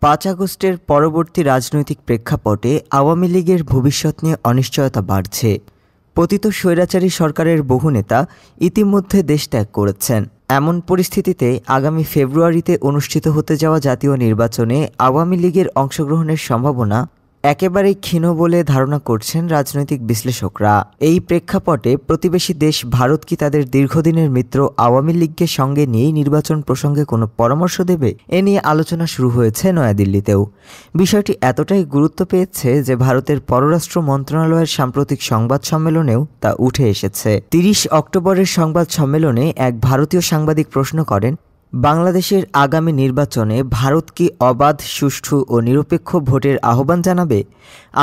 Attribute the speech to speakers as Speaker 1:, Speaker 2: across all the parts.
Speaker 1: 5 আগস্টের পরবর্তী রাজনৈতিক প্রেক্ষাপটে আওয়ামী লীগের ভবিষ্যৎ নিয়ে অনিশ্চয়তা বাড়ছে। পতিত স্বৈরাচারী সরকারের বহু নেতা ইতিমধ্যে দেশ ত্যাগ করেছেন। এমন পরিস্থিতিতে আগামী ফেব্রুয়ারিতে অনুষ্ঠিত হতে যাওয়া জাতীয় নির্বাচনে আওয়ামী লীগের অংশগ্রহণের সম্ভাবনা একেবারেই ক্ষীণ বলে ধারণা করছেন রাজনৈতিক বিশ্লেষকরা। এই প্রেক্ষাপটে প্রতিবেশী দেশ ভারত কি তাদের দীর্ঘদিনের মিত্র আওয়ামী লীগকে সঙ্গে নিয়েই নির্বাচন প্রসঙ্গে কোনো পরামর্শ দেবে? এ নিয়ে আলোচনা শুরু হয়েছে নয়াদিল্লিতেও। বিষয়টি এতটাই গুরুত্ব পেয়েছে যে ভারতের পররাষ্ট্র মন্ত্রণালয়ের সাম্প্রতিক সংবাদ সম্মেলনেও তা উঠে এসেছে। 30 অক্টোবরের সংবাদ সম্মেলনে এক ভারতীয় সাংবাদিক প্রশ্ন করেন, বাংলাদেশের আগামী নির্বাচনে ভারত কি অবাধ, সুষ্ঠু ও নিরপেক্ষ ভোটের আহ্বান জানাবে?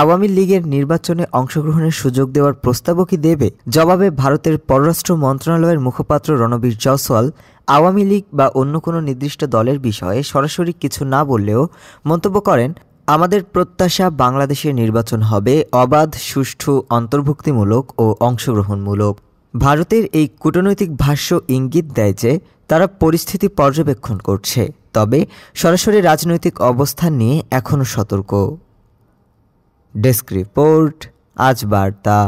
Speaker 1: আওয়ামী লীগের নির্বাচনে অংশগ্রহণের সুযোগ দেওয়ার প্রস্তাবও কি দেবে? জবাবে ভারতের পররাষ্ট্র মন্ত্রণালয়ের মুখপাত্র রণবীর জয়সওয়াল আওয়ামী লীগ বা অন্য কোনো নির্দিষ্ট দলের বিষয়ে সরাসরি কিছু না বললেও মন্তব্য করেন, আমাদের প্রত্যাশা বাংলাদেশের নির্বাচন হবে অবাধ, সুষ্ঠু, অন্তর্ভুক্তিমূলক ও অংশগ্রহণমূলক। ভারতের এই কূটনৈতিক ভাষ্য ইঙ্গিত দেয় যে তারা পরিস্থিতি পর্যবেক্ষণ করছে, তবে সরাসরি রাজনৈতিক অবস্থান নিয়ে এখনও সতর্ক। ডেস্ক রিপোর্ট, আজ বার্তা।